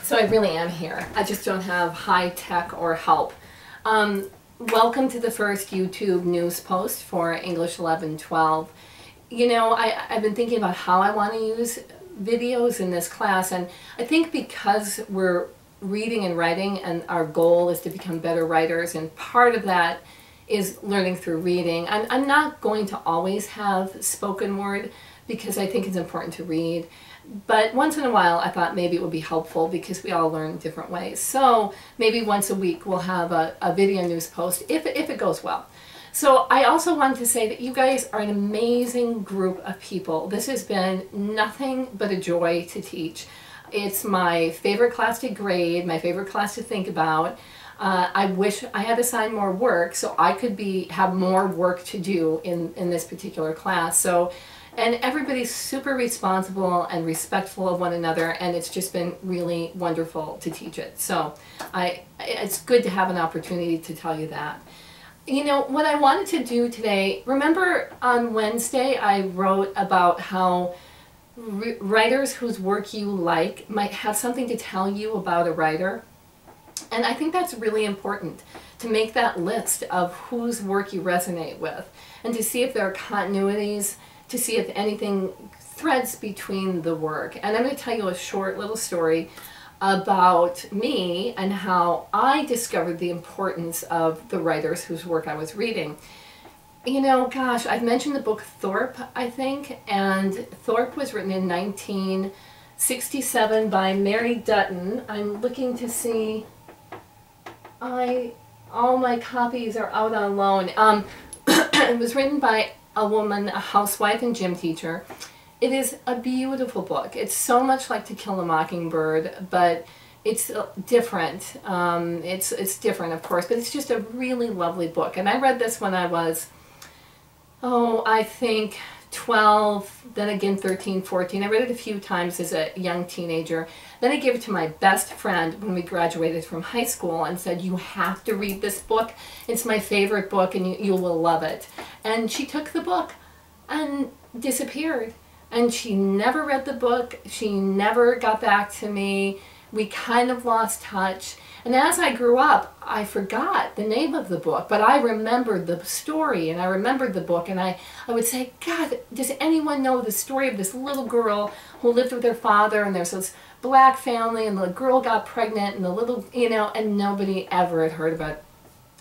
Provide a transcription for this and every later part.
So I really am here. I just don't have high tech or help. Welcome to the first YouTube news post for English 11-12. You know, I've been thinking about how I want to use videos in this class, and I think because we're reading and writing and our goal is to become better writers, and part of that is learning through reading. I'm not going to always have spoken word because I think it's important to read. But once in a while, I thought maybe it would be helpful because we all learn different ways. So maybe once a week we'll have a video news post if it goes well. So I also wanted to say that you guys are an amazing group of people. This has been nothing but a joy to teach. It's my favorite class to grade, my favorite class to think about. I wish I had assigned more work so I could have more work to do in this particular class. And everybody's super responsible and respectful of one another, and it's just been really wonderful to teach it. So it's good to have an opportunity to tell you that. You know, what I wanted to do today, remember on Wednesday I wrote about how writers whose work you like might have something to tell you about a writer. And I think that's really important, to make that list of whose work you resonate with and to see if there are continuities, to see if anything threads between the work. And I'm going to tell you a short little story about me and how I discovered the importance of the writers whose work I was reading. You know, gosh, I've mentioned the book Thorpe, I think, and Thorpe was written in 1967 by Mary Dutton. I'm looking to see, all my copies are out on loan. It was written by a woman, a housewife and gym teacher. It is a beautiful book. It's so much like To Kill a Mockingbird, but it's different. It's different, of course, but it's just a really lovely book. And I read this when I was, I think 12, then again 13, 14. I read it a few times as a young teenager. Then I gave it to my best friend when we graduated from high school and said, you have to read this book. It's my favorite book and you will love it. And she took the book and disappeared. And she never read the book. She never got back to me. We kind of lost touch. And as I grew up, I forgot the name of the book, but I remembered the story and I remembered the book, and I would say, God, does anyone know the story of this little girl who lived with her father, and there's this black family and the girl got pregnant and the little, you know, and nobody ever had heard about it.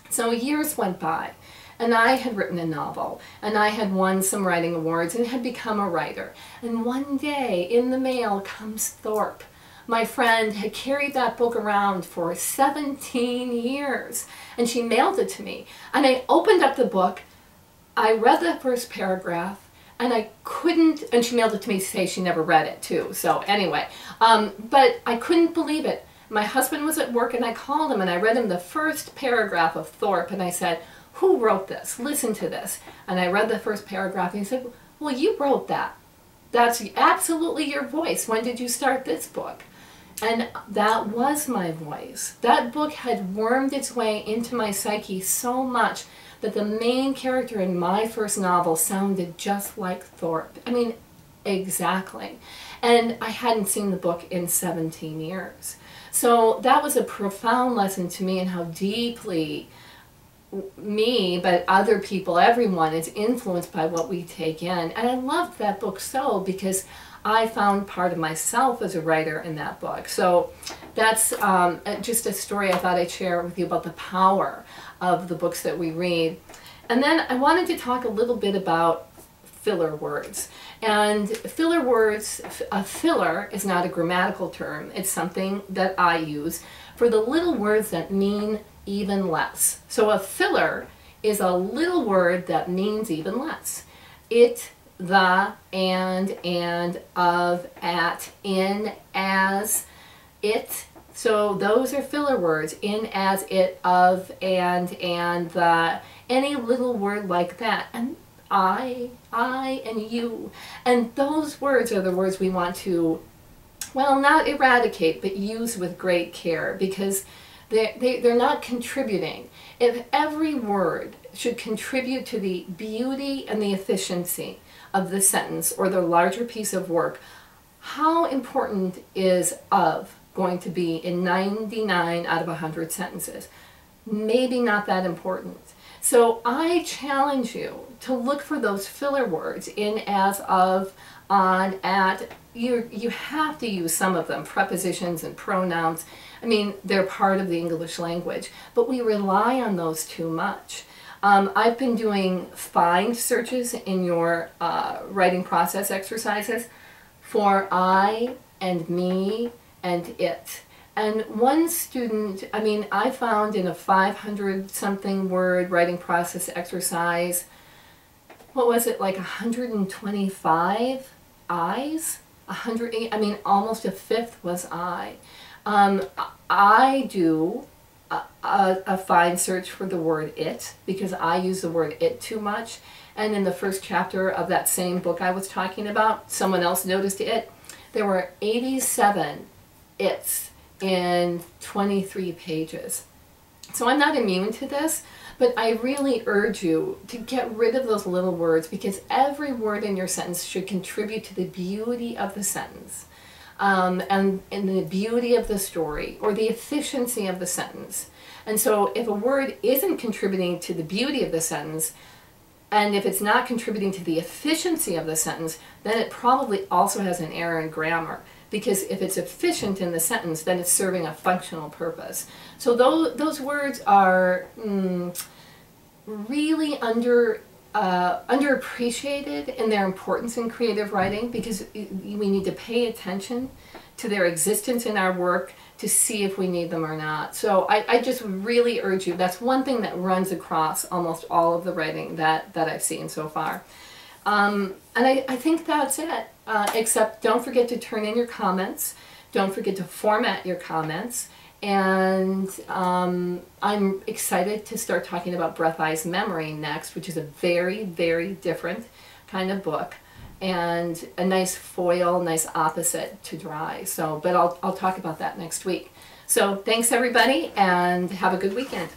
So years went by and I had written a novel and I had won some writing awards and had become a writer. And one day in the mail comes Thorpe. My friend had carried that book around for 17 years, and she mailed it to me. And I opened up the book, I read the first paragraph, and I couldn't, and she mailed it to me to say she never read it too, so anyway. But I couldn't believe it. My husband was at work and I called him and I read him the first paragraph of Thorpe and I said, who wrote this? Listen to this. And I read the first paragraph and he said, well, you wrote that. That's absolutely your voice. When did you start this book? And that was my voice. That book had wormed its way into my psyche so much that the main character in my first novel sounded just like Thorpe. I mean, exactly. And I hadn't seen the book in 17 years. So that was a profound lesson to me in how deeply me, but other people, everyone, is influenced by what we take in. And I loved that book so because I found part of myself as a writer in that book. So that's just a story I thought I'd share with you about the power of the books that we read. And then I wanted to talk a little bit about filler words. And filler words, a filler is not a grammatical term. It's something that I use for the little words that mean even less. So a filler is a little word that means even less. It, the, and, of, at, in, as, it. So those are filler words. In, as, it, of, and, the. Any little word like that. And I, and you. And those words are the words we want to, well, not eradicate, but use with great care because they're not contributing. If every word should contribute to the beauty and the efficiency of the sentence or the larger piece of work, how important is of going to be in 99 out of 100 sentences. Maybe not that important. So I challenge you to look for those filler words in, as, of, on, at. You have to use some of them, prepositions and pronouns. I mean, they're part of the English language, but we rely on those too much. I've been doing find searches in your writing process exercises for I and me and it. And one student, I mean, I found in a 500 something word writing process exercise, what was it, like 125 I's? 100, I mean, almost a fifth was I. I do a find search for the word it, because I use the word it too much. And in the first chapter of that same book I was talking about, someone else noticed it. There were 87 it's in 23 pages. So I'm not immune to this, but I really urge you to get rid of those little words, because every word in your sentence should contribute to the beauty of the sentence, and the beauty of the story, or the efficiency of the sentence. And so if a word isn't contributing to the beauty of the sentence, and if it's not contributing to the efficiency of the sentence, then it probably also has an error in grammar. Because if it's efficient in the sentence, then it's serving a functional purpose. So those words are really underappreciated in their importance in creative writing, because we need to pay attention to their existence in our work to see if we need them or not. So I just really urge you, that's one thing that runs across almost all of the writing that I've seen so far. And I think that's it, except don't forget to turn in your comments. Don't forget to format your comments. And I'm excited to start talking about Breath, Eyes, Memory next, which is a very, very different kind of book, and a nice foil, nice opposite to Dry. So, but I'll talk about that next week. So thanks everybody, and have a good weekend.